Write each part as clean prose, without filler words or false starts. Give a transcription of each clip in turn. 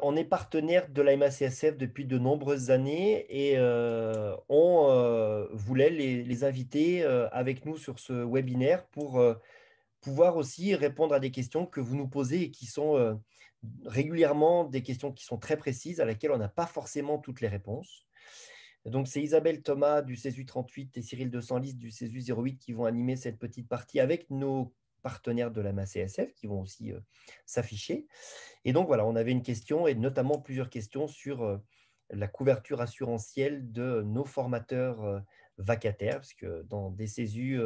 on est partenaire de la MACSF depuis de nombreuses années et on voulait les inviter avec nous sur ce webinaire pour pouvoir aussi répondre à des questions que vous nous posez et qui sont régulièrement des questions qui sont très précises, à laquelle on n'a pas forcément toutes les réponses. Donc, c'est Isabelle Thomas du CESU 38 et Cyril de Senlis du CESU 08 qui vont animer cette petite partie avec nos partenaires de la MACSF qui vont aussi s'afficher. Et donc, voilà, on avait une question et notamment plusieurs questions sur la couverture assurantielle de nos formateurs vacataires, parce que dans des CESU,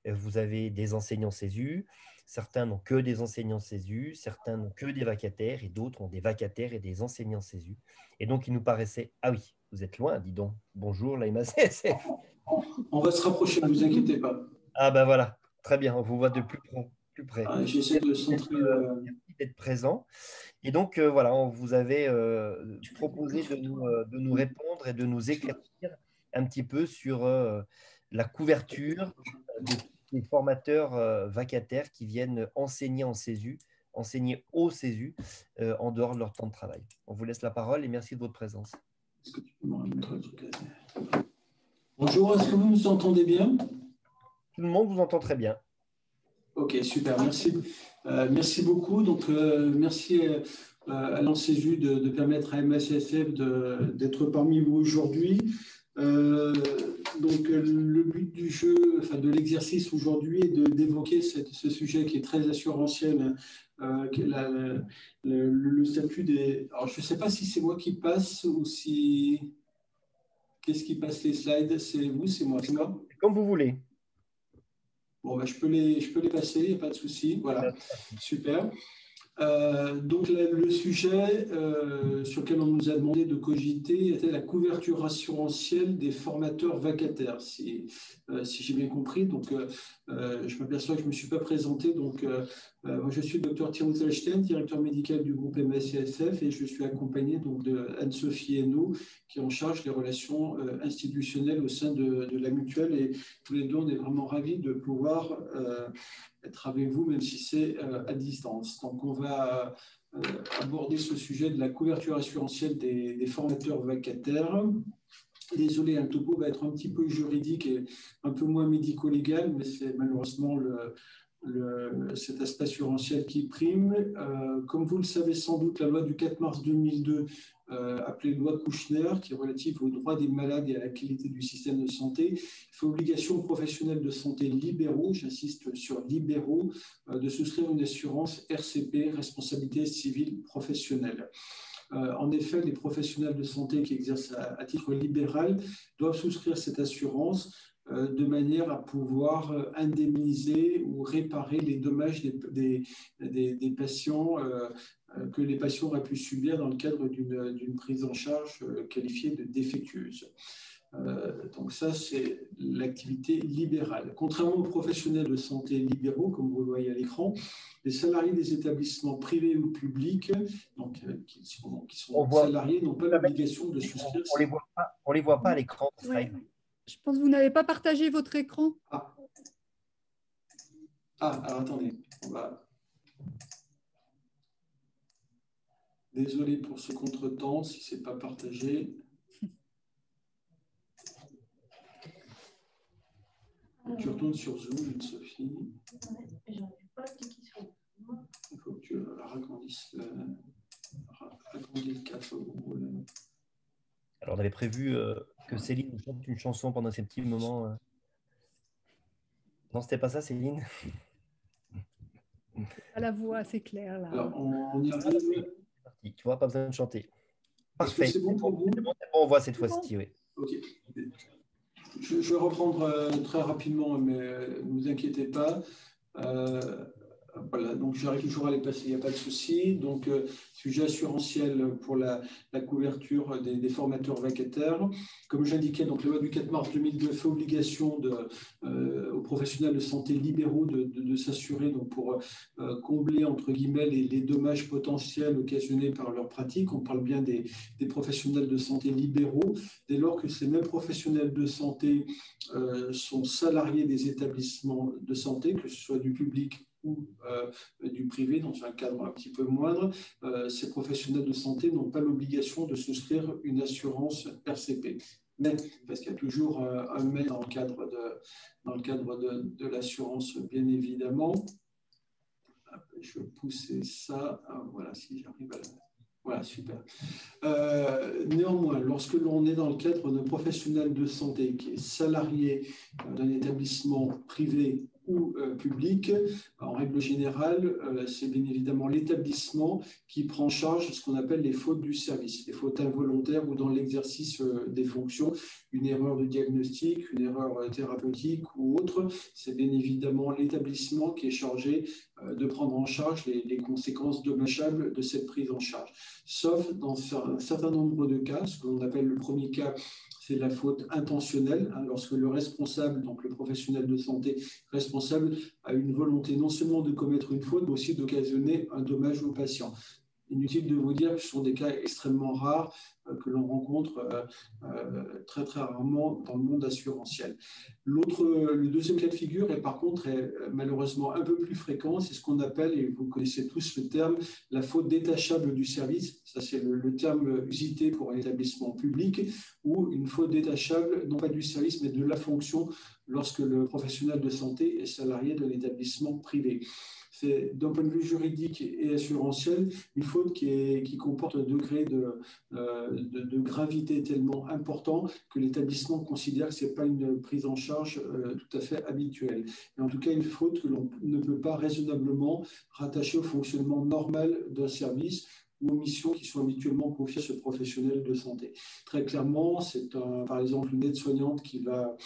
vous avez des enseignants CESU, certains n'ont que des enseignants CESU, certains n'ont que des vacataires et d'autres ont des vacataires et des enseignants CESU. Et donc, il nous paraissait, ah oui, vous êtes loin, dis donc. Bonjour, la MACSF. On va se rapprocher, ne vous inquiétez pas. Ah ben voilà, très bien, on vous voit de plus près. J'essaie de centrer. Merci d'être présent. Et donc, voilà, on vous avait proposé de nous répondre et de nous éclaircir un petit peu sur la couverture de tous les formateurs vacataires qui viennent enseigner en CESU, enseigner au CESU en dehors de leur temps de travail. On vous laisse la parole et merci de votre présence. Est-ce que tu peux me remettre le truc à... Bonjour, est-ce que vous nous entendez bien? Tout le monde vous entend très bien. Ok, super, merci. Merci beaucoup. Donc, merci à l'ANCESU de permettre à MACSF d'être parmi vous aujourd'hui. Donc, le but du jeu, enfin de l'exercice aujourd'hui est d'évoquer ce sujet qui est très assurantiel, qui est le statut des... Alors, je ne sais pas si c'est moi qui passe ou si... Qu'est-ce qui passe les slides? C'est vous, c'est moi? Comme vous voulez. Bon, ben, je peux les passer, il n'y a pas de souci. Voilà, super. Donc, le sujet sur lequel on nous a demandé de cogiter était la couverture assurantielle des formateurs vacataires, si j'ai bien compris. Donc, je m'aperçois que je ne me suis pas présenté. Donc, moi, je suis le Dr Thierry Zelstein, directeur médical du groupe MACSF, et je suis accompagné donc, de Anne-Sophie Hainaut, qui est en charge des relations institutionnelles au sein de la mutuelle. Et tous les deux, on est vraiment ravis de pouvoir être avec vous, même si c'est à distance. Donc, on va aborder ce sujet de la couverture assurantielle des formateurs vacataires. Désolé, le topo va être un petit peu juridique et un peu moins médico-légal, mais c'est malheureusement cet aspect assurantiel qui prime. Comme vous le savez sans doute, la loi du 4 mars 2002, appelée loi Kouchner, qui est relative aux droits des malades et à la qualité du système de santé, fait obligation aux professionnels de santé libéraux, j'insiste sur libéraux, de souscrire une assurance RCP, responsabilité civile professionnelle. En effet, les professionnels de santé qui exercent à titre libéral doivent souscrire cette assurance de manière à pouvoir indemniser ou réparer les dommages des patients que les patients auraient pu subir dans le cadre d'une prise en charge qualifiée de défectueuse. Donc ça, c'est l'activité libérale. Contrairement aux professionnels de santé libéraux, comme vous le voyez à l'écran, les salariés des établissements privés ou publics, donc, qui sont salariés, n'ont pas l'obligation de souscrire. On les voit pas à l'écran. Ouais. Je pense que vous n'avez pas partagé votre écran. Alors attendez, on va... Désolé pour ce contretemps, si ce n'est pas partagé. Tu retournes sur Zoom, Sophie. Il faut que tu agrandisses le 4. Alors, on avait prévu que Céline nous chante une chanson pendant ces petits moments. Non, c'était pas ça, Céline? À la voix assez claire, là. Alors, on y arrive. Tu vois, pas besoin de chanter. Parfait. C'est bon pour vous? C'est bon, on voit cette fois-ci, oui. Ok. Je vais reprendre très rapidement, mais ne vous inquiétez pas. Voilà, donc j'arrive toujours à les passer, il n'y a pas de souci. Donc, sujet assurantiel pour la couverture des formateurs vacataires. Comme j'indiquais, donc la loi du 4 mars 2002 fait obligation aux professionnels de santé libéraux de s'assurer pour combler, entre guillemets, les dommages potentiels occasionnés par leur pratique. On parle bien des professionnels de santé libéraux, dès lors que ces mêmes professionnels de santé sont salariés des établissements de santé, que ce soit du public ou du privé, dans un cadre un petit peu moindre, ces professionnels de santé n'ont pas l'obligation de souscrire une assurance RCP. Mais, parce qu'il y a toujours un mais dans le cadre de l'assurance, bien évidemment. Je vais pousser ça. Voilà, si j'arrive à la... Voilà, super. Néanmoins, lorsque l'on est dans le cadre d'un professionnel de santé qui est salarié d'un établissement privé ou public, en règle générale, c'est bien évidemment l'établissement qui prend en charge ce qu'on appelle les fautes du service, les fautes involontaires ou dans l'exercice des fonctions, une erreur de diagnostic, une erreur thérapeutique ou autre. C'est bien évidemment l'établissement qui est chargé de prendre en charge les conséquences dommageables de cette prise en charge. Sauf dans un certain nombre de cas, ce que l'on appelle le premier cas, c'est la faute intentionnelle, lorsque le responsable, donc le professionnel de santé responsable, a une volonté non seulement de commettre une faute, mais aussi d'occasionner un dommage au patient. Inutile de vous dire que ce sont des cas extrêmement rares que l'on rencontre très très rarement dans le monde assurantiel. Le deuxième cas de figure, et par contre est malheureusement un peu plus fréquent, c'est ce qu'on appelle, et vous connaissez tous le terme, la faute détachable du service. Ça, c'est le terme usité pour un établissement public, ou une faute détachable, non pas du service, mais de la fonction, lorsque le professionnel de santé est salarié d'un établissement privé. C'est d'un point de vue juridique et assurantiel une faute qui comporte un degré de gravité tellement important que l'établissement considère que ce n'est pas une prise en charge tout à fait habituelle. Et en tout cas, une faute que l'on ne peut pas raisonnablement rattacher au fonctionnement normal d'un service ou aux missions qui sont habituellement confiées à ce professionnel de santé. Très clairement, c'est par exemple une aide-soignante qui va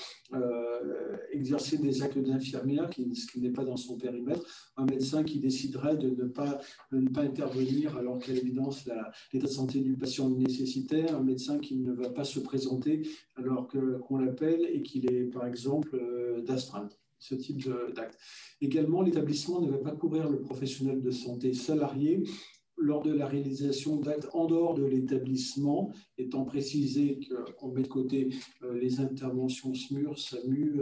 exercer des actes d'infirmière, ce qui n'est pas dans son périmètre, un médecin qui déciderait de ne pas intervenir alors qu'à l'évidence l'état de santé du patient le nécessitait, un médecin qui ne va pas se présenter alors qu'on l'appelle et qu'il est par exemple d'astreinte. Ce type d'acte. Également, l'établissement ne va pas couvrir le professionnel de santé salarié lors de la réalisation d'actes en dehors de l'établissement, étant précisé qu'on met de côté les interventions SMUR, SAMU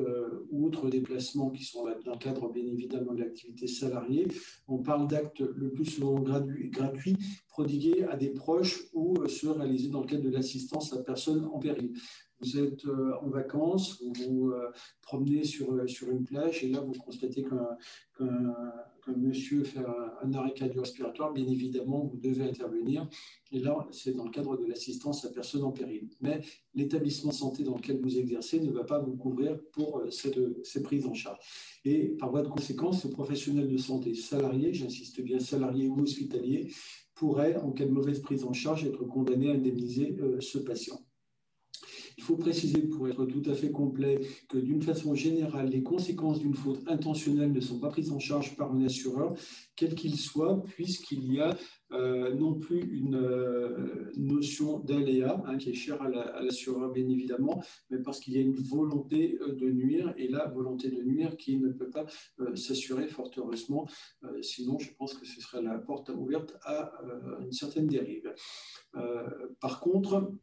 ou autres déplacements qui sont dans le cadre bien évidemment de l'activité salariée. On parle d'actes le plus souvent gratuits, prodigués à des proches ou ceux réalisés dans le cadre de l'assistance à personnes en péril. Vous êtes en vacances, vous vous promenez sur une plage et là vous constatez qu'un monsieur fait un arrêt cardio-respiratoire, bien évidemment, vous devez intervenir. Et là, c'est dans le cadre de l'assistance à personne en péril. Mais l'établissement de santé dans lequel vous exercez ne va pas vous couvrir pour ces prises en charge. Et par voie de conséquence, ce professionnel de santé salarié, j'insiste bien salarié ou hospitalier, pourrait, en cas de mauvaise prise en charge, être condamné à indemniser ce patient. Il faut préciser, pour être tout à fait complet, que d'une façon générale, les conséquences d'une faute intentionnelle ne sont pas prises en charge par un assureur, quel qu'il soit, puisqu'il y a non plus une notion d'aléa, qui est chère à l'assureur bien évidemment, mais parce qu'il y a une volonté de nuire, et la volonté de nuire qui ne peut pas s'assurer fort heureusement, sinon je pense que ce serait la porte ouverte à une certaine dérive. Par contre,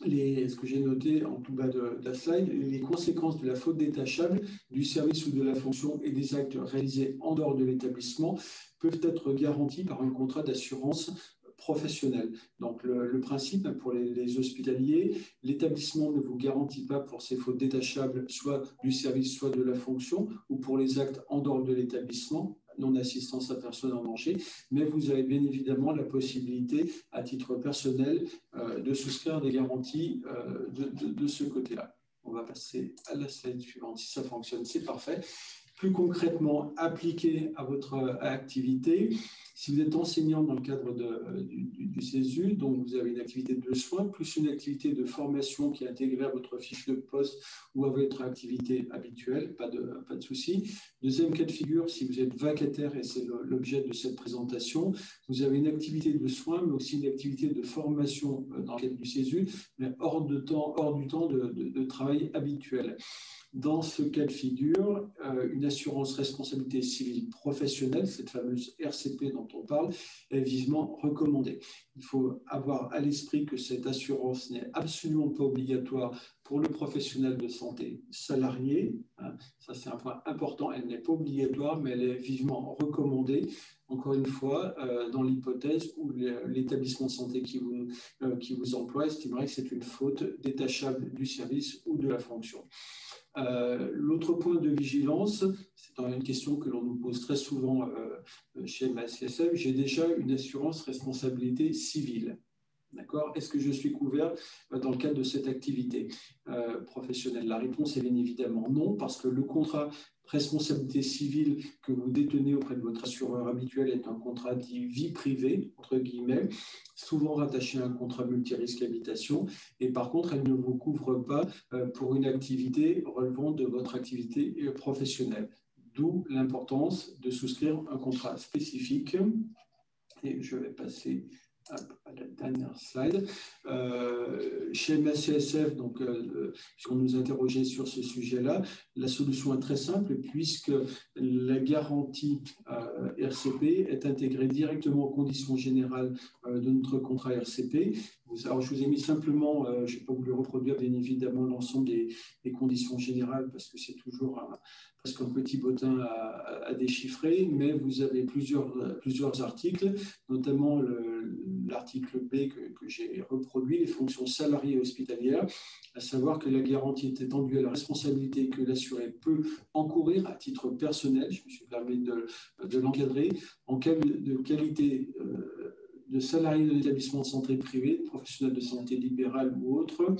ce que j'ai noté en tout bas de la slide, les conséquences de la faute détachable du service ou de la fonction et des actes réalisés en dehors de l'établissement peuvent être garanties par un contrat d'assurance professionnelle. Donc le principe pour les hospitaliers, l'établissement ne vous garantit pas pour ces fautes détachables soit du service, soit de la fonction, ou pour les actes en dehors de l'établissement, non-assistance à personne en danger, mais vous avez bien évidemment la possibilité, à titre personnel, de souscrire des garanties de ce côté-là. On va passer à la slide suivante. Si ça fonctionne, c'est parfait. Plus concrètement, appliqué à votre activité, si vous êtes enseignant dans le cadre du CESU, donc vous avez une activité de soins, plus une activité de formation qui est intégrée à votre fiche de poste ou à votre activité habituelle, pas de souci. Deuxième cas de figure, si vous êtes vacataire, et c'est l'objet de cette présentation, vous avez une activité de soins, mais aussi une activité de formation dans le cadre du CESU, mais hors du temps de travail habituel. Dans ce cas de figure, une une assurance responsabilité civile professionnelle, cette fameuse RCP dont on parle, est vivement recommandée. Il faut avoir à l'esprit que cette assurance n'est absolument pas obligatoire pour le professionnel de santé salarié. Ça, c'est un point important. Elle n'est pas obligatoire, mais elle est vivement recommandée. Encore une fois, dans l'hypothèse où l'établissement de santé qui vous emploie estimerait que c'est une faute détachable du service ou de la fonction. L'autre point de vigilance, c'est une question que l'on nous pose très souvent chez MACSF, j'ai déjà une assurance responsabilité civile. D'accord ? Est-ce que je suis couvert dans le cadre de cette activité professionnelle ? La réponse est bien évidemment non, parce que le contrat responsabilité civile que vous détenez auprès de votre assureur habituel est un contrat dit vie privée, entre guillemets, souvent rattaché à un contrat multirisque habitation, et par contre, elle ne vous couvre pas pour une activité relevant de votre activité professionnelle. D'où l'importance de souscrire un contrat spécifique. Et je vais passer à la dernière slide. Chez MACSF, donc, puisqu'on nous interrogeait sur ce sujet-là, la solution est très simple puisque la garantie RCP est intégrée directement aux conditions générales de notre contrat RCP. Alors, je vous ai mis simplement, je n'ai pas voulu reproduire bien évidemment l'ensemble des conditions générales parce que c'est toujours presque un petit bottin à déchiffrer, mais vous avez plusieurs articles, notamment l'article B que j'ai reproduit, les fonctions salariées et hospitalières, à savoir que la garantie est étendue à la responsabilité que l'assuré peut encourir à titre personnel, je me suis permis de l'encadrer, en cas de qualité de salarié de l'établissement de santé privé, de professionnel de santé libéral ou autre,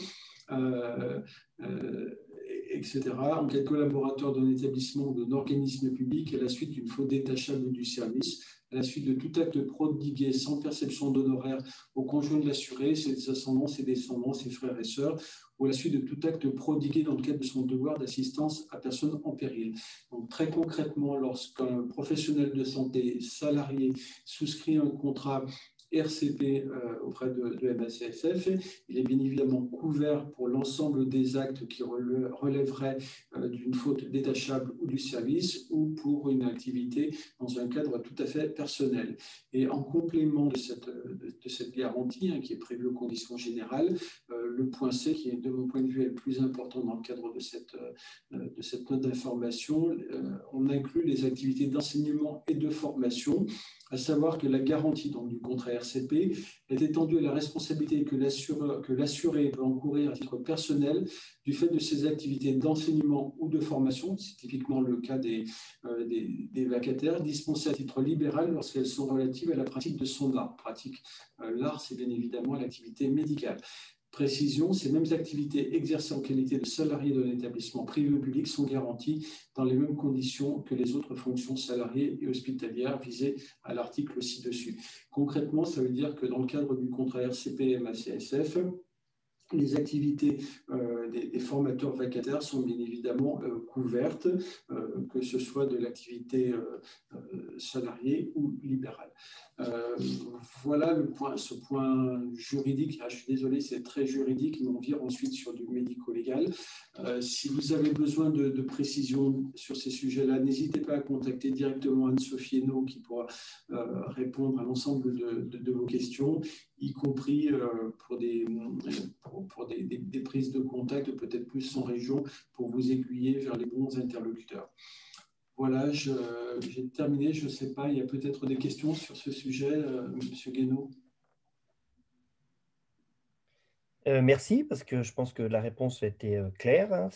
etc., en cas de collaborateur d'un établissement ou d'un organisme public à la suite d'une faute détachable du service, à la suite de tout acte prodigué sans perception d'honoraires au conjoint de l'assuré, ses ascendants, ses descendants, ses frères et sœurs, ou à la suite de tout acte prodigué dans le cadre de son devoir d'assistance à personne en péril. Donc, très concrètement, lorsqu'un professionnel de santé salarié souscrit un contrat RCP auprès de MACSF, il est bien évidemment couvert pour l'ensemble des actes qui relèveraient d'une faute détachable ou du service ou pour une activité dans un cadre tout à fait personnel. Et en complément de cette garantie qui est prévue aux conditions générales, le point C, qui est de mon point de vue est le plus important dans le cadre de cette note d'information, on inclut les activités d'enseignement et de formation, à savoir que la garantie donc, du contrat RCP est étendue à la responsabilité que l'assuré peut encourir à titre personnel du fait de ses activités d'enseignement ou de formation, c'est typiquement le cas des vacataires, dispensées à titre libéral lorsqu'elles sont relatives à la pratique de son art. L'art, c'est bien évidemment l'activité médicale. Précision, ces mêmes activités exercées en qualité de salarié d'un établissement privé ou public sont garanties dans les mêmes conditions que les autres fonctions salariées et hospitalières visées à l'article ci-dessus. Concrètement, ça veut dire que dans le cadre du contrat RCP MACSF, les activités des formateurs vacataires sont bien évidemment couvertes, que ce soit de l'activité salariée ou libérale. Voilà ce point juridique. Je suis désolé, c'est très juridique, mais on vire ensuite sur du médico-légal. Si vous avez besoin de précisions sur ces sujets-là, n'hésitez pas à contacter directement Anne-Sophie Hainaut qui pourra répondre à l'ensemble de vos questions, y compris pour des prises de contact, peut-être plus en région, pour vous aiguiller vers les bons interlocuteurs. Voilà, j'ai terminé. Je ne sais pas, il y a peut-être des questions sur ce sujet, M. Guénaud. Merci, parce que je pense que la réponse a été claire.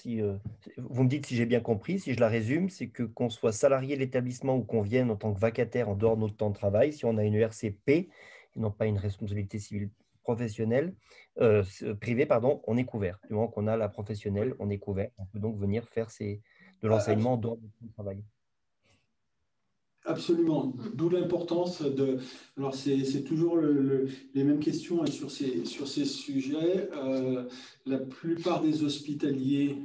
Vous me dites si j'ai bien compris, si je la résume, c'est que qu'on soit salarié de l'établissement ou qu'on vienne en tant que vacataire en dehors de notre temps de travail, si on a une RCP et non pas une responsabilité civile professionnelle, privée, pardon, on est couvert. Du moment qu'on a la professionnelle, on est couvert. On peut donc venir faire de l'enseignement en dehors de notre travail. Absolument, d'où l'importance de... Alors, c'est toujours les mêmes questions sur ces sujets. La plupart des hospitaliers,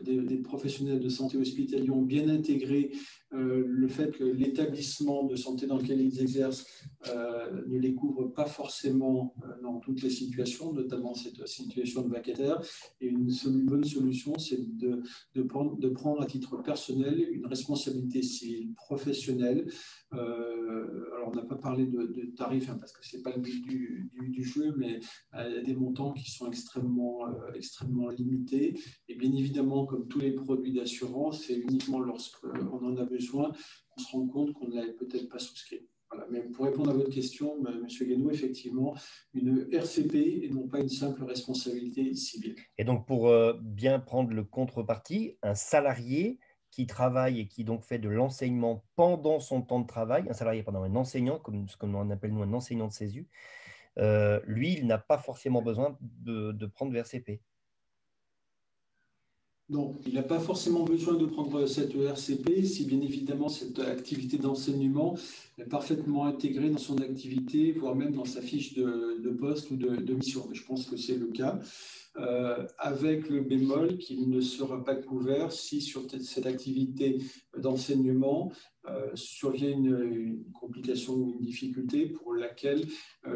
des professionnels de santé hospitaliers ont bien intégré le fait que l'établissement de santé dans lequel ils exercent ne les couvre pas forcément dans toutes les situations, notamment cette situation de vacataire. Et une bonne solution, c'est de prendre à titre personnel une responsabilité civile professionnelle. Alors, on n'a pas parlé de tarifs, hein, parce que ce n'est pas le but du jeu, mais des montants qui sont extrêmement limités. Et bien évidemment, comme tous les produits d'assurance, c'est uniquement lorsqu'on en a besoin qu'on se rend compte qu'on ne l'avait peut-être pas souscrit. Voilà. Mais pour répondre à votre question, M. Guénaud, effectivement, une RCP et non pas une simple responsabilité civile. Et donc, pour bien prendre le contrepartie, un salarié qui travaille et qui donc fait de l'enseignement pendant son temps de travail, un salarié, pardon, un enseignant, comme ce qu'on appelle nous un enseignant de CESU, lui, il n'a pas forcément besoin de prendre de RCP. Non, il n'a pas forcément besoin de prendre cette RCP si bien évidemment cette activité d'enseignement est parfaitement intégrée dans son activité, voire même dans sa fiche de poste ou de mission. Mais je pense que c'est le cas, avec le bémol qu'il ne sera pas couvert si sur cette activité d'enseignement survient une complication ou une difficulté pour laquelle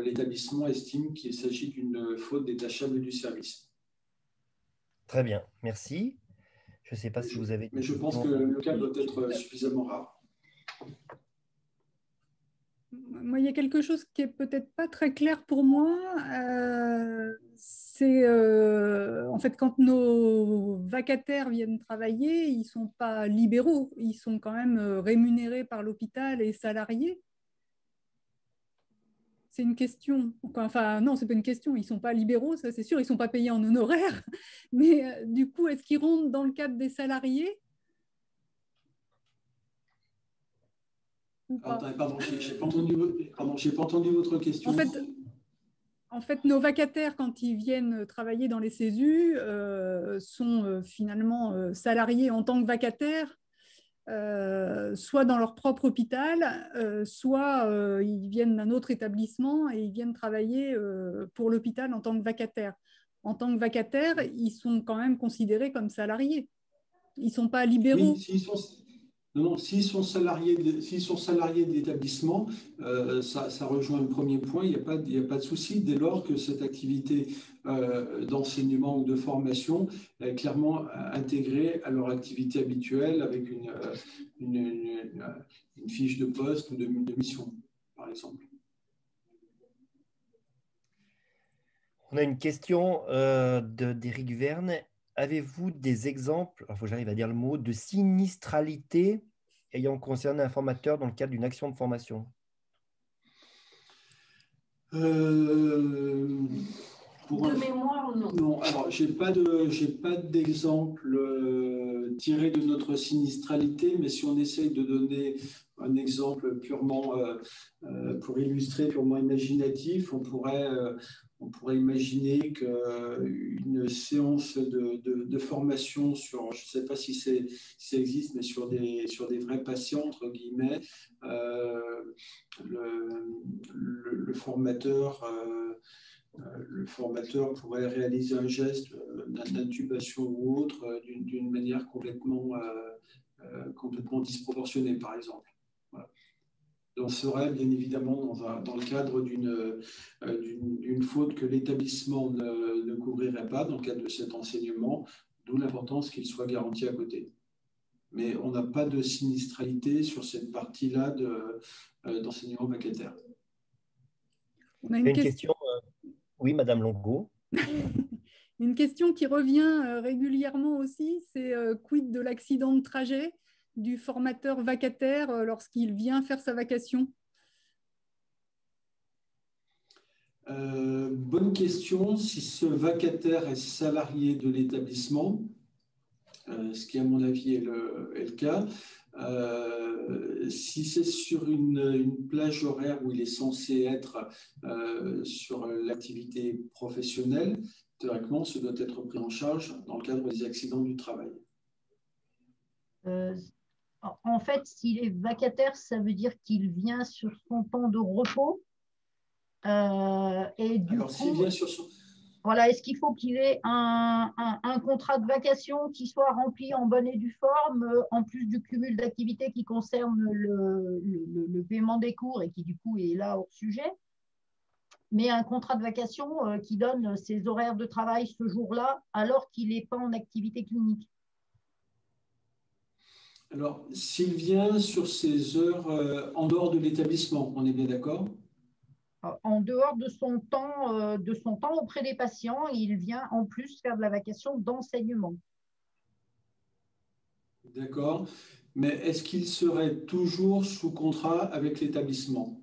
l'établissement estime qu'il s'agit d'une faute détachable du service. Très bien, merci. Je ne sais pas si vous avez... Mais je pense que le cas doit être suffisamment rare. Moi, il y a quelque chose qui est peut-être pas très clair pour moi. C'est en fait quand nos vacataires viennent travailler, ils sont pas libéraux, ils sont quand même rémunérés par l'hôpital et salariés. C'est une question. Enfin, non, c'est pas une question. Ils sont pas libéraux, ça c'est sûr. Ils sont pas payés en honoraires. Mais du coup, est-ce qu'ils rentrent dans le cadre des salariés? Pardon, j'ai pas entendu votre question. En fait, nos vacataires, quand ils viennent travailler dans les CESU, sont finalement salariés en tant que vacataires, soit dans leur propre hôpital, soit ils viennent d'un autre établissement et ils viennent travailler pour l'hôpital en tant que vacataires. En tant que vacataires, ils sont quand même considérés comme salariés. Ils ne sont pas libéraux. Oui, s'ils sont salariés de l'établissement, ça rejoint le premier point, il n'y a pas de souci dès lors que cette activité d'enseignement ou de formation est clairement intégrée à leur activité habituelle avec une fiche de poste ou de mission, par exemple. On a une question d'Éric Verne. Avez-vous des exemples, il faut que j'arrive à dire le mot, de sinistralité ayant concerné un formateur dans le cadre d'une action de formation? De mémoire, non. Non, alors j'ai pas d'exemple tiré de notre sinistralité, mais si on essaye de donner un exemple purement pour illustrer, purement imaginatif, on pourrait imaginer qu'une séance de formation sur, je ne sais pas si ça existe, mais sur des vrais patients, entre guillemets, le formateur pourrait réaliser un geste d'intubation ou autre d'une manière complètement disproportionnée, par exemple. Voilà. On serait bien évidemment dans le cadre d'une faute que l'établissement ne couvrirait pas dans le cadre de cet enseignement, d'où l'importance qu'il soit garanti à côté. Mais on n'a pas de sinistralité sur cette partie-là d'enseignement vacataire. On a une question. Oui, Madame Longo. Une question qui revient régulièrement aussi, c'est quid de l'accident de trajet du formateur vacataire lorsqu'il vient faire sa vacation? Bonne question. Si ce vacataire est salarié de l'établissement, ce qui à mon avis est le cas, si c'est sur une plage horaire où il est censé être sur l'activité professionnelle, théoriquement, ce doit être pris en charge dans le cadre des accidents du travail. En fait, s'il est vacataire, ça veut dire qu'il vient sur son temps de repos. Et du Alors, coup, s'il vient sur son... Voilà, est-ce qu'il faut qu'il ait un contrat de vacation qui soit rempli en bonne et due forme, en plus du cumul d'activités qui concerne le paiement des cours et qui du coup est là hors sujet, mais un contrat de vacation qui donne ses horaires de travail ce jour-là alors qu'il n'est pas en activité clinique. Alors, s'il vient sur ses heures en dehors de l'établissement, on est bien d'accord? En dehors de son temps auprès des patients, il vient en plus faire de la vacation d'enseignement. D'accord. Mais est-ce qu'il serait toujours sous contrat avec l'établissement?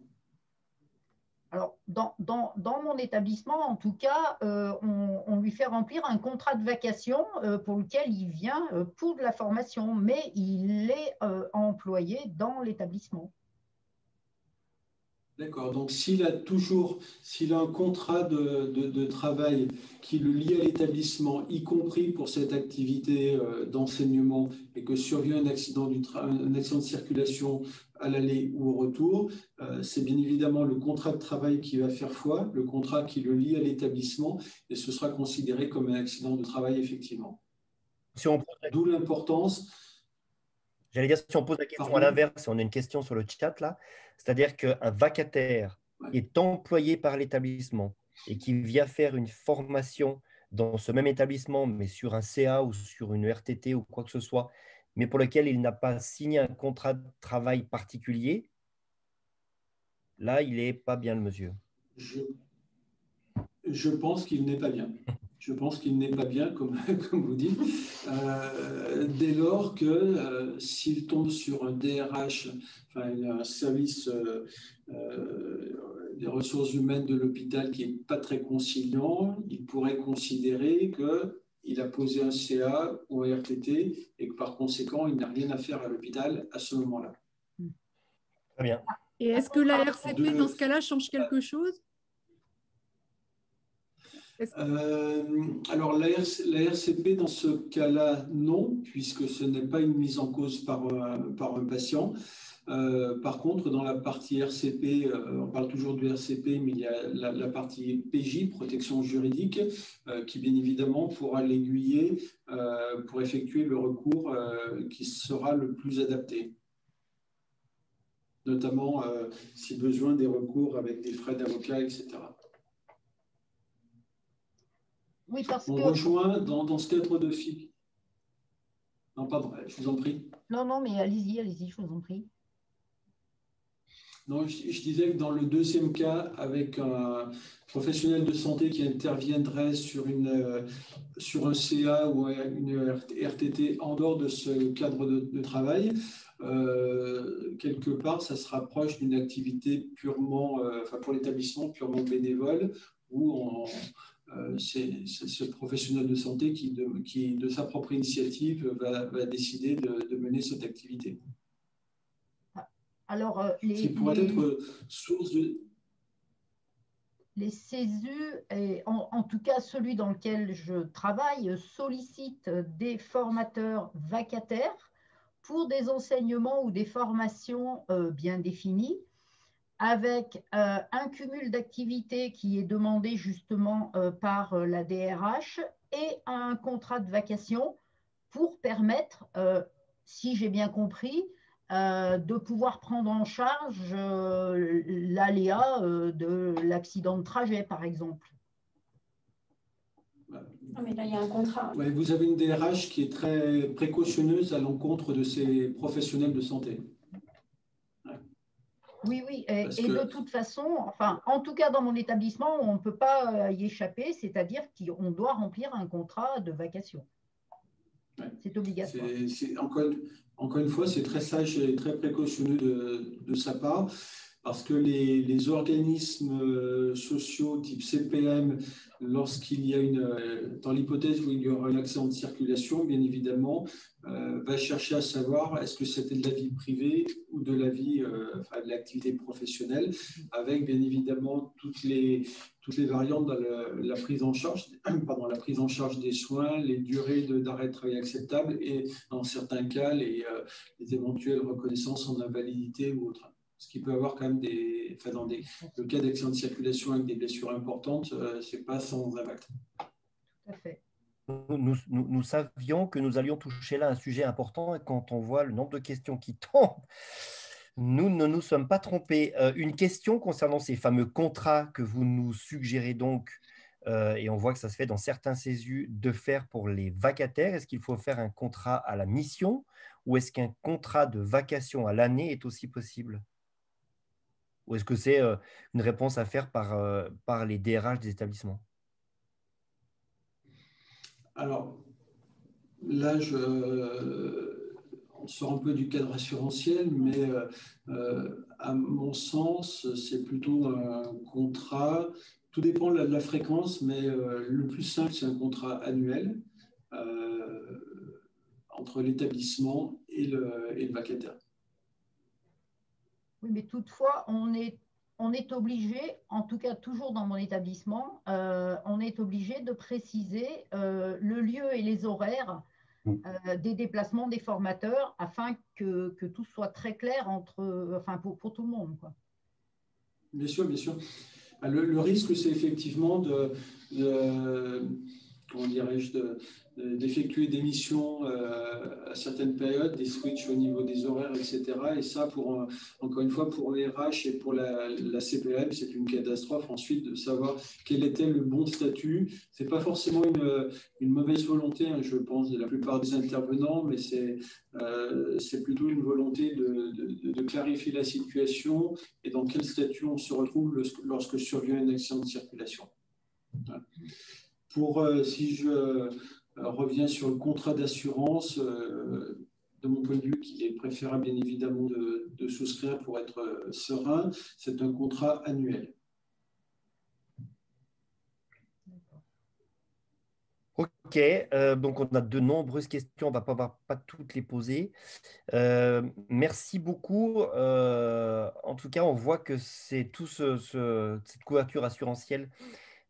Alors, dans mon établissement, en tout cas, on lui fait remplir un contrat de vacation pour lequel il vient pour de la formation, mais il est employé dans l'établissement. D'accord. Donc, s'il a un contrat de travail qui le lie à l'établissement, y compris pour cette activité d'enseignement, et que survient un accident de circulation à l'aller ou au retour, c'est bien évidemment le contrat de travail qui va faire foi, le contrat qui le lie à l'établissement, et ce sera considéré comme un accident de travail, effectivement. D'où l'importance. J'allais dire, si on pose la question à l'inverse, si on a une question sur le chat là, c'est-à-dire qu'un vacataire est employé par l'établissement et qui vient faire une formation dans ce même établissement, mais sur un CA ou sur une RTT ou quoi que ce soit, mais pour lequel il n'a pas signé un contrat de travail particulier, là, il n'est pas bien le monsieur. Je pense qu'il n'est pas bien. Je pense qu'il n'est pas bien, comme vous dites, dès lors que s'il tombe sur un DRH, enfin, un service des ressources humaines de l'hôpital qui n'est pas très conciliant, il pourrait considérer qu'il a posé un CA ou un RTT et que par conséquent, il n'a rien à faire à l'hôpital à ce moment-là. Très bien. Et est-ce que la RCP, dans ce cas-là, change quelque chose? Alors, la RCP, dans ce cas-là, non, puisque ce n'est pas une mise en cause par un patient. Par contre, dans la partie RCP, on parle toujours du RCP, mais il y a la partie PJ, protection juridique, qui bien évidemment pourra l'aiguiller pour effectuer le recours qui sera le plus adapté. Notamment, si besoin, des recours avec des frais d'avocat, etc. Oui, parce on rejoint dans ce cadre de FIC. Non, pardon, je vous en prie. Non, mais allez-y, je vous en prie. Non, je disais que dans le deuxième cas, avec un professionnel de santé qui interviendrait sur un CA ou une RTT en dehors de ce cadre de travail, quelque part, ça se rapproche d'une activité purement, pour l'établissement, purement bénévole, où c'est ce professionnel de santé qui, de sa propre initiative, va décider de mener cette activité. Alors, qui pourrait être source de... Les CESU, et en tout cas celui dans lequel je travaille, sollicite des formateurs vacataires pour des enseignements ou des formations bien définies, avec un cumul d'activités qui est demandé justement par la DRH et un contrat de vacation pour permettre, si j'ai bien compris, de pouvoir prendre en charge l'aléa de l'accident de trajet, par exemple. Non, mais là, il y a un contrat. Ouais, vous avez une DRH qui est très précautionneuse à l'encontre de ces professionnels de santé. Ouais. Oui, et de toute façon, enfin, en tout cas dans mon établissement, on ne peut pas y échapper, c'est-à-dire qu'on doit remplir un contrat de vacation. Ouais. C'est obligatoire. Encore une fois, c'est très sage et très précautionneux de sa part, parce que les organismes sociaux type CPM, lorsqu'il y a dans l'hypothèse où il y aura un accident de circulation, bien évidemment, va chercher à savoir est-ce que c'était de la vie privée ou de la vie, de l'activité professionnelle, avec bien évidemment toutes les variantes dans la prise en charge, la prise en charge des soins, les durées d'arrêt de travail acceptables et dans certains cas les éventuelles reconnaissances en invalidité ou autre. Parce qu'il peut y avoir quand même dans le cas d'accident de circulation avec des blessures importantes, ce n'est pas sans impact. Tout à fait. Nous savions que nous allions toucher là un sujet important et quand on voit le nombre de questions qui tombent, nous ne nous sommes pas trompés. Une question concernant ces fameux contrats que vous nous suggérez donc, et on voit que ça se fait dans certains CESU, de faire pour les vacataires. Est-ce qu'il faut faire un contrat à la mission ou est-ce qu'un contrat de vacation à l'année est aussi possible? Ou est-ce que c'est une réponse à faire par les DRH des établissements? Alors, là, on sort un peu du cadre assurantiel, mais à mon sens, c'est plutôt un contrat. Tout dépend de la fréquence, mais le plus simple, c'est un contrat annuel entre l'établissement et le vacataire. Oui, mais toutefois, on est obligé, en tout cas toujours dans mon établissement, on est obligé de préciser le lieu et les horaires des déplacements des formateurs afin que tout soit très clair pour tout le monde, quoi. Bien sûr, bien sûr. Le risque, c'est effectivement comment dirais-je, d'effectuer des missions à certaines périodes, des switches au niveau des horaires, etc. Et ça, encore une fois, pour les RH et pour la CPM, c'est une catastrophe. Ensuite, de savoir quel était le bon statut. Ce n'est pas forcément une mauvaise volonté, hein, je pense, de la plupart des intervenants, mais c'est plutôt une volonté de clarifier la situation et dans quel statut on se retrouve lorsque survient un accident de circulation. Si je reviens sur le contrat d'assurance, de mon point de vue, qu'il est préférable bien évidemment de souscrire pour être serein, c'est un contrat annuel. Ok, donc on a de nombreuses questions, on ne va pas toutes les poser. Merci beaucoup. En tout cas, on voit que c'est cette couverture assurantielle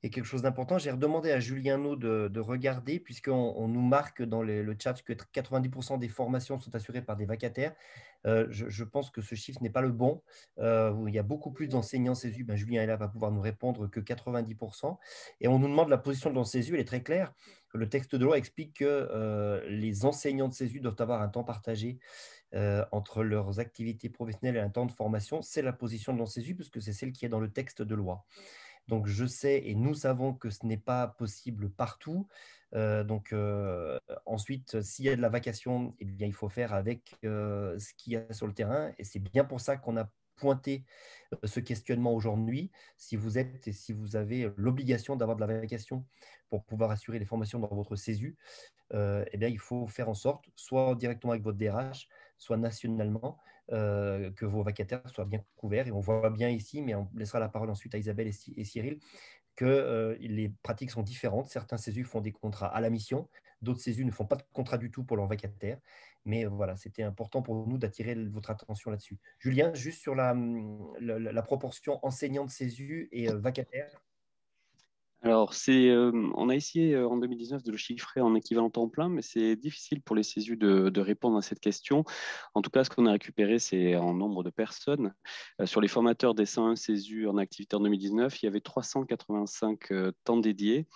est quelque chose d'important. J'ai redemandé à Julien No de regarder, puisqu'on nous marque dans le chat que 90% des formations sont assurées par des vacataires. Je pense que ce chiffre n'est pas le bon. Il y a beaucoup plus d'enseignants CESU. Julien est là, va pouvoir nous répondre que 90%. Et on nous demande la position de l'CESU, elle est très claire. Le texte de loi explique que les enseignants de CESU doivent avoir un temps partagé entre leurs activités professionnelles et un temps de formation. C'est la position de l'CESU, puisque c'est celle qui est dans le texte de loi. Donc, je sais et nous savons que ce n'est pas possible partout. Ensuite, s'il y a de la vacation, eh bien, il faut faire avec ce qu'il y a sur le terrain. Et c'est bien pour ça qu'on a pointé ce questionnement aujourd'hui. Si vous êtes et si vous avez l'obligation d'avoir de la vacation pour pouvoir assurer les formations dans votre CESU, eh bien, il faut faire en sorte, soit directement avec votre DRH, soit nationalement, que vos vacataires soient bien couverts. Et on voit bien ici, mais on laissera la parole ensuite à Isabelle et Cyril, que les pratiques sont différentes. Certains CESU font des contrats à la mission, d'autres CESU ne font pas de contrat du tout pour leurs vacataires. Mais voilà, c'était important pour nous d'attirer votre attention là-dessus. Julien, juste sur la proportion enseignante CESU et vacataire. Alors, on a essayé en 2019 de le chiffrer en équivalent temps plein, mais c'est difficile pour les CESU de répondre à cette question. En tout cas, ce qu'on a récupéré, c'est en nombre de personnes. Sur les formateurs des 101 CESU en activité en 2019, il y avait 385 temps dédiés,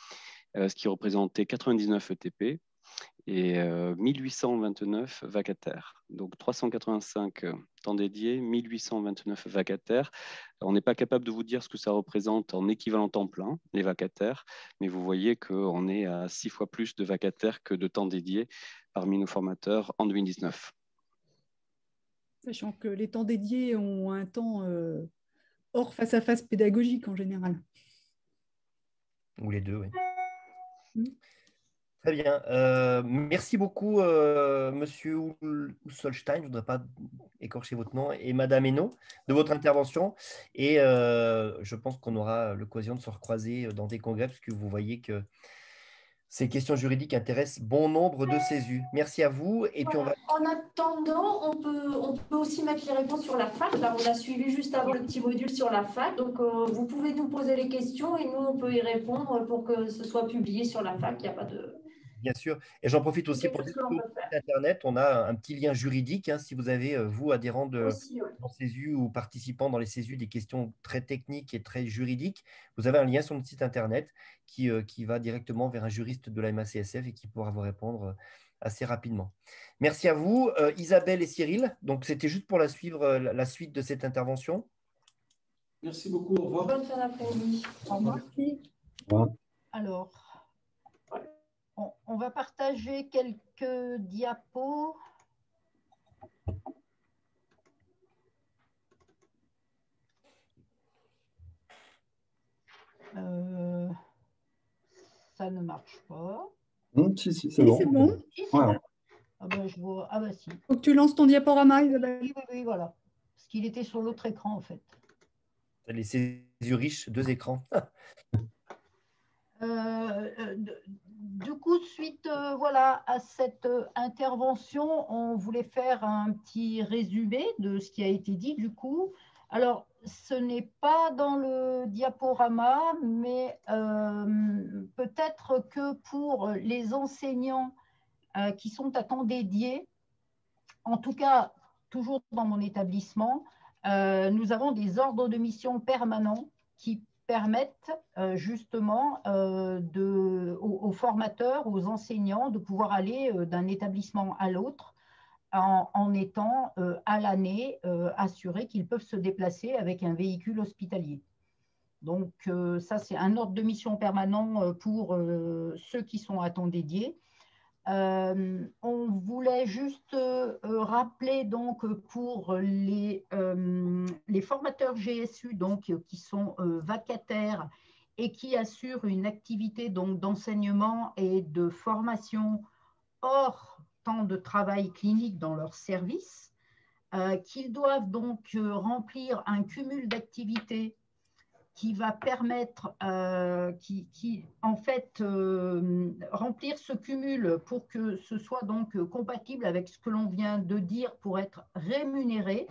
ce qui représentait 99 ETP et 1829 vacataires. Donc 385 temps dédiés, 1829 vacataires. On n'est pas capable de vous dire ce que ça représente en équivalent temps plein, les vacataires, mais vous voyez qu'on est à 6 fois plus de vacataires que de temps dédiés parmi nos formateurs en 2019. Sachant que les temps dédiés ont un temps hors face-à-face pédagogique en général. Ou les deux, oui. Très bien. Merci beaucoup, Monsieur Solstein, je ne voudrais pas écorcher votre nom, et Madame Hainaut, de votre intervention. Et je pense qu'on aura l'occasion de se recroiser dans des congrès, parce que vous voyez que ces questions juridiques intéressent bon nombre de CESU. Merci à vous. Et puis En attendant, on peut aussi mettre les réponses sur la fac. Là, on a suivi juste avant le petit module sur la fac. Donc, vous pouvez nous poser les questions et nous, on peut y répondre pour que ce soit publié sur la fac. Il Bien sûr. Et j'en profite aussi C'est pour quelque dire chose que que l'on sur peut faire. le site Internet, on a un petit lien juridique. Si vous avez, vous, adhérent Aussi, ouais. dans CESU ou participant dans les CESU, des questions très techniques et très juridiques, vous avez un lien sur notre site Internet qui va directement vers un juriste de la MACSF et qui pourra vous répondre assez rapidement. Merci à vous, Isabelle et Cyril. Donc, c'était juste pour suivre la suite de cette intervention. Merci beaucoup. Au revoir. Bonne fin d'après-midi. Au revoir. Merci. Alors, on va partager quelques diapos. Ça ne marche pas. Si, c'est Si, bon. c'est bon. Si, si. Ouais. Ah ben, je vois. Ah ben si. Faut que tu lances ton diaporama, Isabelle. Oui, oui, oui, voilà. Parce qu'il était sur l'autre écran, en fait. Les CESU riches, 2 écrans. Du coup, suite voilà, à cette intervention, on voulait faire un petit résumé de ce qui a été dit du coup. Alors, ce n'est pas dans le diaporama, mais peut-être que pour les enseignants qui sont à temps dédié, en tout cas, toujours dans mon établissement, nous avons des ordres de mission permanents qui permettent justement aux formateurs, aux enseignants de pouvoir aller d'un établissement à l'autre en étant à l'année assurés qu'ils peuvent se déplacer avec un véhicule hospitalier. Donc ça, c'est un ordre de mission permanent pour ceux qui sont à temps dédié. On voulait juste rappeler donc pour les formateurs GSU donc qui sont vacataires et qui assurent une activité donc d'enseignement et de formation hors temps de travail clinique dans leur service, qu'ils doivent donc remplir un cumul d'activités qui va permettre, en fait, remplir ce cumul pour que ce soit donc compatible avec ce que l'on vient de dire pour être rémunéré.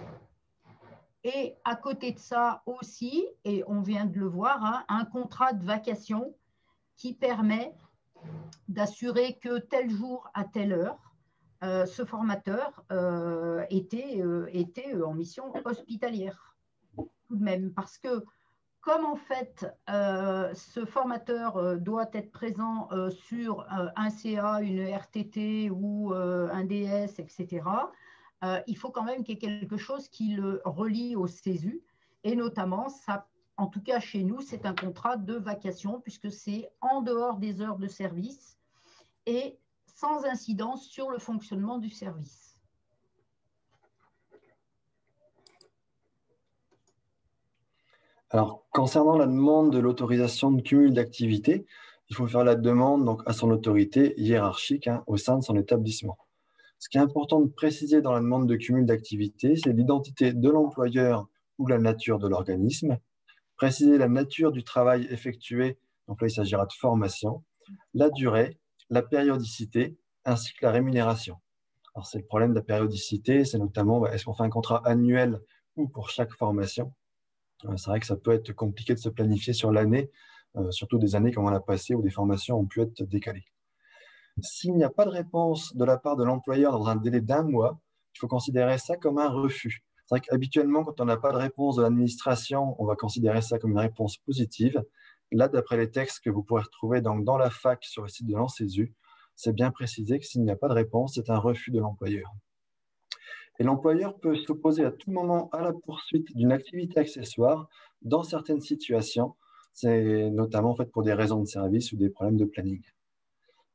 Et à côté de ça aussi, et on vient de le voir, hein, un contrat de vacation qui permet d'assurer que tel jour à telle heure, ce formateur était en mission hospitalière. Tout de même, parce que comme en fait, ce formateur doit être présent sur un CA, une RTT ou un DS, etc., il faut quand même qu'il y ait quelque chose qui le relie au CESU. Et notamment, ça, en tout cas chez nous, c'est un contrat de vacation puisque c'est en dehors des heures de service et sans incidence sur le fonctionnement du service. Alors, concernant la demande de l'autorisation de cumul d'activités, il faut faire la demande donc, à son autorité hiérarchique au sein de son établissement. Ce qui est important de préciser dans la demande de cumul d'activités, c'est l'identité de l'employeur ou la nature de l'organisme, préciser la nature du travail effectué, donc là il s'agira de formation, la durée, la périodicité, ainsi que la rémunération. Alors c'est le problème de la périodicité, c'est notamment est-ce qu'on fait un contrat annuel ou pour chaque formation. C'est vrai que ça peut être compliqué de se planifier sur l'année, surtout des années comme on a passé où des formations ont pu être décalées. S'il n'y a pas de réponse de la part de l'employeur dans un délai d'1 mois, il faut considérer ça comme un refus. C'est vrai qu'habituellement, quand on n'a pas de réponse de l'administration, on va considérer ça comme une réponse positive. Là, d'après les textes que vous pourrez retrouver dans la fac sur le site de l'ANSESU, c'est bien précisé que s'il n'y a pas de réponse, c'est un refus de l'employeur. Et l'employeur peut s'opposer à tout moment à la poursuite d'une activité accessoire dans certaines situations. C'est notamment en fait pour des raisons de service ou des problèmes de planning.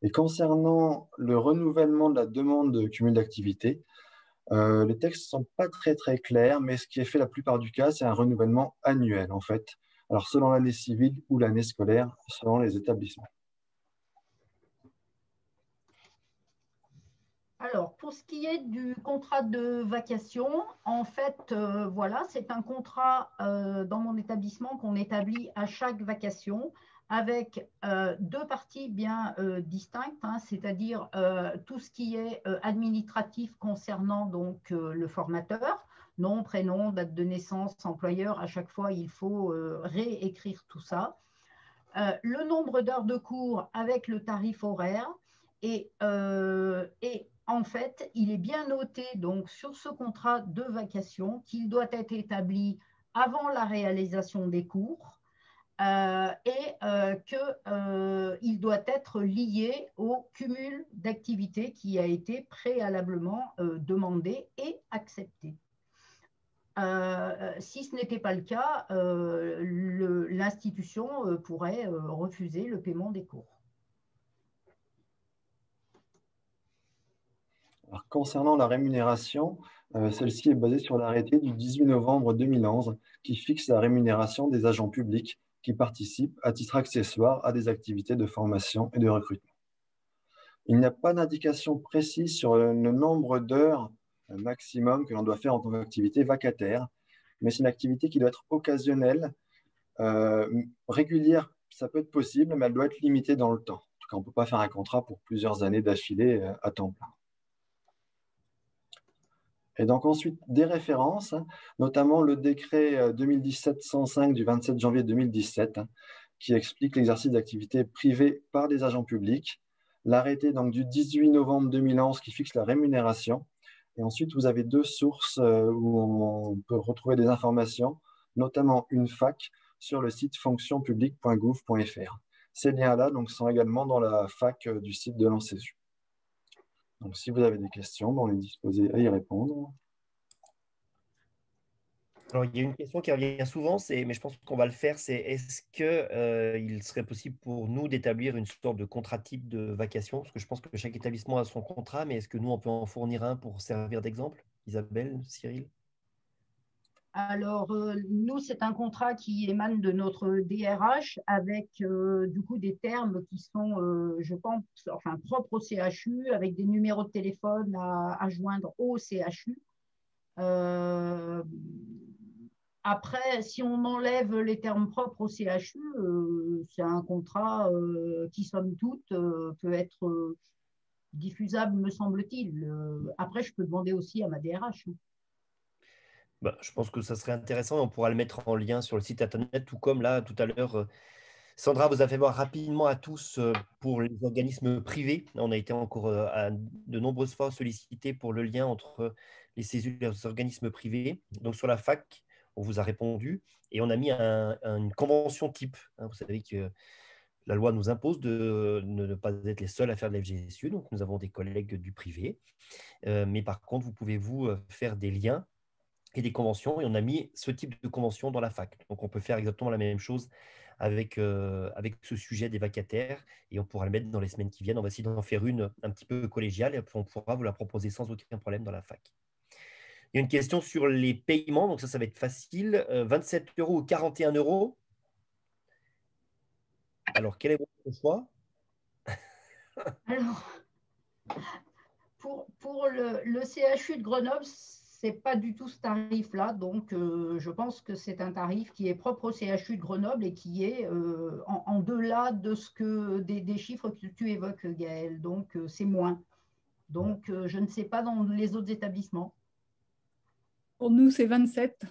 Et concernant le renouvellement de la demande de cumul d'activité, les textes ne sont pas très très clairs, mais ce qui est fait la plupart du cas, c'est un renouvellement annuel en fait. Alors selon l'année civile ou l'année scolaire, selon les établissements. Alors, pour ce qui est du contrat de vacation, en fait, voilà, c'est un contrat dans mon établissement qu'on établit à chaque vacation avec deux parties bien distinctes, hein, c'est-à-dire tout ce qui est administratif concernant donc le formateur, nom, prénom, date de naissance, employeur, à chaque fois il faut réécrire tout ça. Le nombre d'heures de cours avec le tarif horaire Et en fait, il est bien noté donc, sur ce contrat de vacation qu'il doit être établi avant la réalisation des cours et qu'il doit être lié au cumul d'activités qui a été préalablement demandé et accepté. Si ce n'était pas le cas, l'institution pourrait refuser le paiement des cours. Alors, concernant la rémunération, celle-ci est basée sur l'arrêté du 18 novembre 2011 qui fixe la rémunération des agents publics qui participent à titre accessoire à des activités de formation et de recrutement. Il n'y a pas d'indication précise sur le nombre d'heures maximum que l'on doit faire en tant qu'activité vacataire, mais c'est une activité qui doit être occasionnelle, régulière, ça peut être possible, mais elle doit être limitée dans le temps. En tout cas, on ne peut pas faire un contrat pour plusieurs années d'affilée à temps plein. Et donc ensuite, des références, notamment le décret 2017-105 du 27 janvier 2017, qui explique l'exercice d'activités privées par des agents publics, l'arrêté donc du 18 novembre 2011 qui fixe la rémunération, et ensuite vous avez deux sources où on peut retrouver des informations, notamment une FAQ sur le site fonctionpublique.gouv.fr. Ces liens-là donc, sont également dans la FAQ du site de l'ANSESU. Donc, si vous avez des questions, on est disposé à y répondre. Alors, il y a une question qui revient souvent, mais je pense qu'on va le faire, c'est est-ce qu'il serait possible pour nous d'établir une sorte de contrat type de vacation? Parce que je pense que chaque établissement a son contrat, mais est-ce que nous, on peut en fournir un pour servir d'exemple? Isabelle, Cyril? Alors, nous, c'est un contrat qui émane de notre DRH avec du coup des termes qui sont, je pense, enfin, propres au CHU, avec des numéros de téléphone à joindre au CHU. Après, si on enlève les termes propres au CHU, c'est un contrat qui, somme toute, peut être diffusable, me semble-t-il. Après, je peux demander aussi à ma DRH. Bah, je pense que ça serait intéressant et on pourra le mettre en lien sur le site internet, tout comme là, tout à l'heure, Sandra vous a fait voir rapidement à tous pour les organismes privés. On a été encore de nombreuses fois sollicités pour le lien entre les CESU et les organismes privés. Donc sur la FAQ, on vous a répondu et on a mis une convention type. Hein, vous savez que la loi nous impose de ne pas être les seuls à faire de la FGSU, donc nous avons des collègues du privé. Mais par contre, vous pouvez vous faire des liens et des conventions, et on a mis ce type de convention dans la FAQ. Donc on peut faire exactement la même chose avec ce sujet des vacataires, et on pourra le mettre dans les semaines qui viennent. On va essayer d'en faire une un petit peu collégiale, et puis on pourra vous la proposer sans aucun problème dans la FAQ. Il y a une question sur les paiements, donc ça va être facile. 27 € ou 41 €. Alors, quel est votre choix? Alors, pour le CHU de Grenoble, c'est pas du tout ce tarif-là. Donc, je pense que c'est un tarif qui est propre au CHU de Grenoble et qui est en delà de des chiffres que tu évoques, Gaël. Donc, c'est moins. Donc, je ne sais pas dans les autres établissements. Pour nous, c'est 27.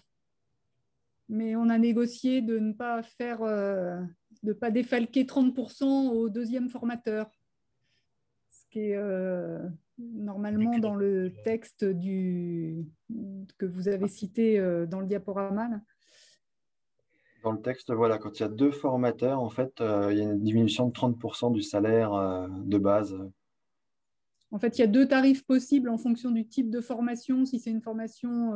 Mais on a négocié de ne pas faire, de pas défalquer 30% au deuxième formateur. Ce qui est normalement dans le texte que vous avez cité dans le diaporama. Dans le texte, voilà, quand il y a deux formateurs, en fait, il y a une diminution de 30% du salaire de base. En fait, il y a deux tarifs possibles en fonction du type de formation. Si c'est une formation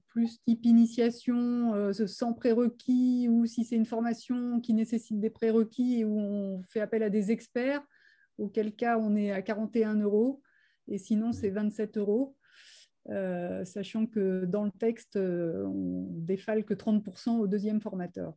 plus type initiation, sans prérequis, ou si c'est une formation qui nécessite des prérequis et où on fait appel à des experts, auquel cas on est à 41 €. Et sinon, c'est 27 €. Sachant que dans le texte, on défale que 30% au deuxième formateur.